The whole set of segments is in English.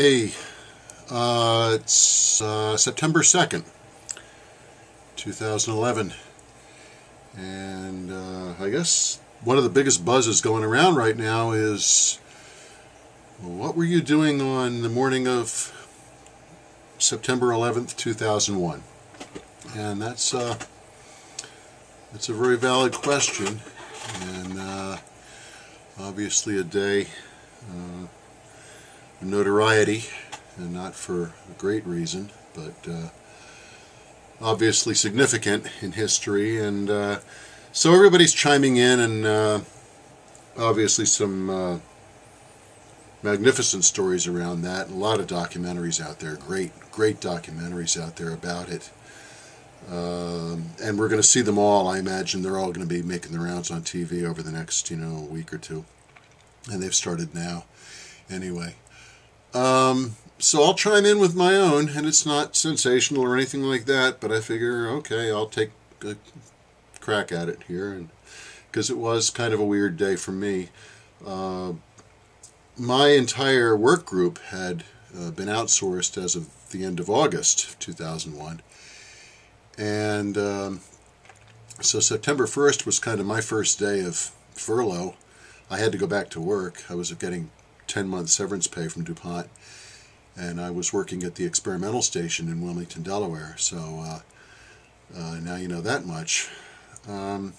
Hey, it's September 2nd, 2011, and I guess one of the biggest buzzes going around right now is, what were you doing on the morning of September 11th, 2001? And that's a very valid question, and obviously a day notoriety, and not for a great reason, but obviously significant in history, and so everybody's chiming in, and obviously some magnificent stories around that, and a lot of documentaries out there, great documentaries out there about it, and we're going to see them all. I imagine they're all going to be making the rounds on TV over the next week or two, and they've started now anyway. So I'll chime in with my own, and it's not sensational or anything like that, but I figure, okay, I'll take a crack at it here, and because it was kind of a weird day for me. My entire work group had been outsourced as of the end of August 2001, and so September 1st was kind of my first day of furlough. I had to go back to work. I was getting 10-month severance pay from DuPont, and I was working at the experimental station in Wilmington, Delaware, so now you know that much. And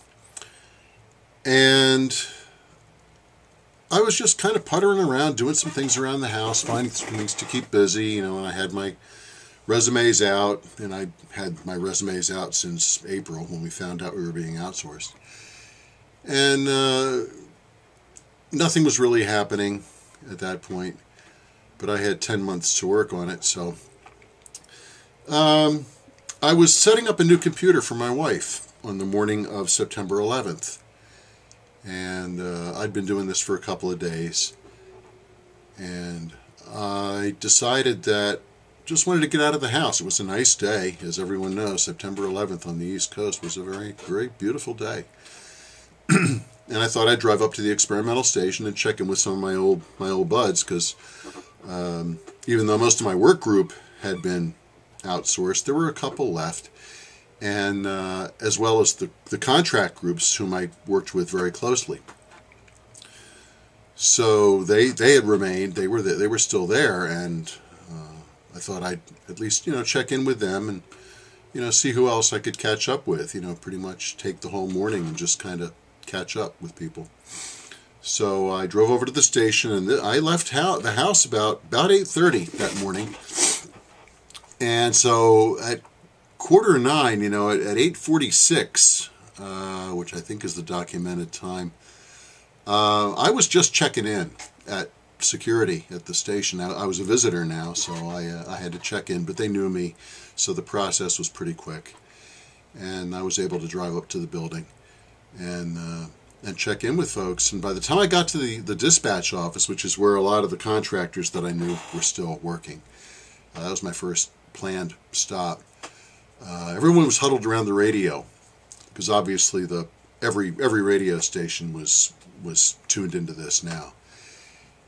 I was just kind of puttering around, doing some things around the house, finding some things to keep busy, and I had my resumes out, and I had my resumes out since April when we found out we were being outsourced. And nothing was really happening at that point, but I had 10 months to work on it, so I was setting up a new computer for my wife on the morning of September 11th, and I'd been doing this for a couple of days, and I decided that just wanted to get out of the house. It was a nice day. As everyone knows, September 11th on the East Coast was a very, very beautiful day. And I thought I'd drive up to the experimental station and check in with some of my old buds, because even though most of my work group had been outsourced, there were a couple left, and as well as the contract groups whom I worked with very closely. So they had remained. They were still there, and I thought I'd at least check in with them and see who else I could catch up with. Pretty much take the whole morning and just kind of catch up with people. So I drove over to the station, and I left the house about 8:30 that morning. And so at 8:45, at 8:46, which I think is the documented time, I was just checking in at security at the station. I was a visitor now, so I had to check in, but they knew me, so the process was pretty quick, and I was able to drive up to the building and check in with folks. And by the time I got to the dispatch office, which is where a lot of the contractors that I knew were still working, that was my first planned stop. Everyone was huddled around the radio, because obviously every radio station was tuned into this now,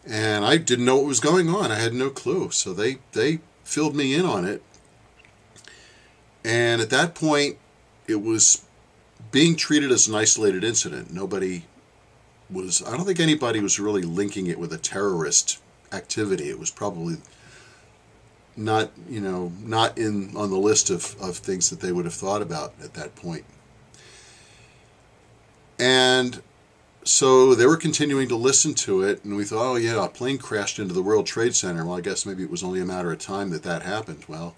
and I didn't know what was going on. I had no clue, so they filled me in on it. And at that point, it was being treated as an isolated incident. I don't think anybody was really linking it with a terrorist activity. It was probably not on the list of things that they would have thought about at that point. And so they were continuing to listen to it, and we thought, oh yeah, a plane crashed into the World Trade Center. Well, I guess maybe it was only a matter of time that happened. Well,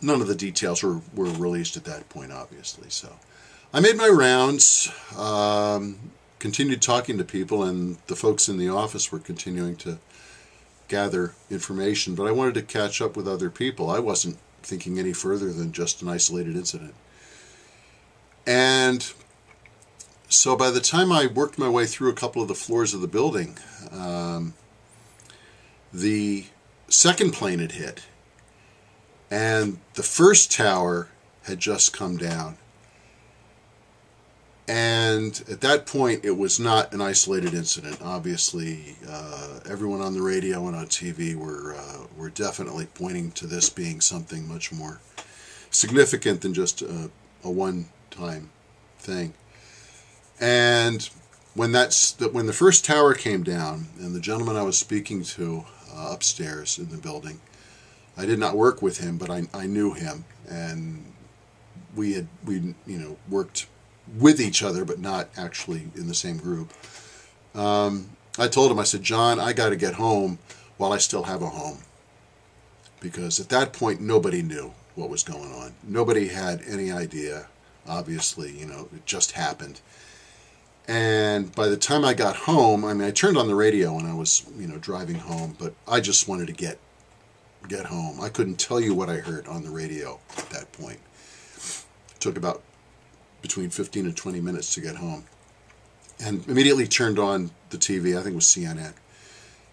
none of the details were released at that point, obviously. So I made my rounds, continued talking to people, and the folks in the office were continuing to gather information, but I wanted to catch up with other people. I wasn't thinking any further than just an isolated incident. And so by the time I worked my way through a couple of the floors of the building, the second plane had hit, and the first tower had just come down. And at that point, it was not an isolated incident. Obviously, everyone on the radio and on TV were definitely pointing to this being something much more significant than just a one-time thing. And when the first tower came down, and the gentleman I was speaking to upstairs in the building, I did not work with him, but I knew him, and we worked with each other, but not actually in the same group. I told him, I said, John, I got to get home while I still have a home, because at that point nobody knew what was going on. Nobody had any idea. Obviously, it just happened. And by the time I got home, I mean, I turned on the radio when I was, driving home, but I just wanted to get home. I couldn't tell you what I heard on the radio at that point. It took about between 15 and 20 minutes to get home. And immediately turned on the TV, I think it was CNN.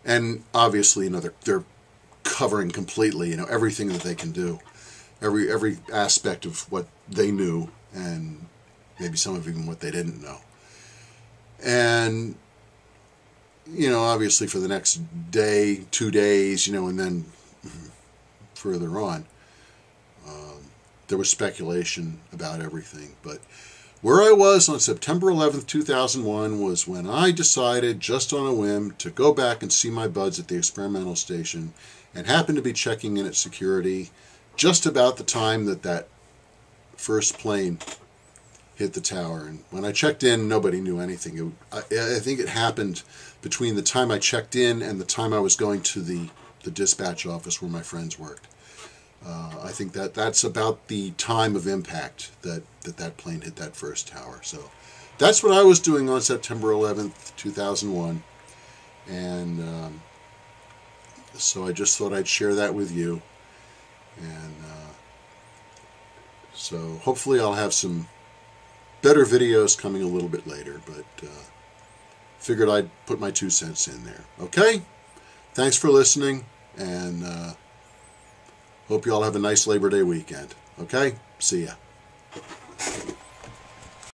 And obviously, they're covering completely, everything that they can do. Every aspect of what they knew, and maybe some of even what they didn't know. And, obviously for the next day, 2 days, and then further on, there was speculation about everything. But where I was on September 11th, 2001 was when I decided, just on a whim, to go back and see my buds at the experimental station, and happened to be checking in at security just about the time that first plane hit the tower. And when I checked in, nobody knew anything. I think it happened between the time I checked in and the time I was going to the dispatch office where my friends worked. I think that's about the time of impact that plane hit that first tower. So that's what I was doing on September 11th, 2001. And so I just thought I'd share that with you. And so hopefully I'll have some better videos coming a little bit later, but figured I'd put my 2 cents in there. Okay? Thanks for listening, and hope you all have a nice Labor Day weekend. Okay? See ya.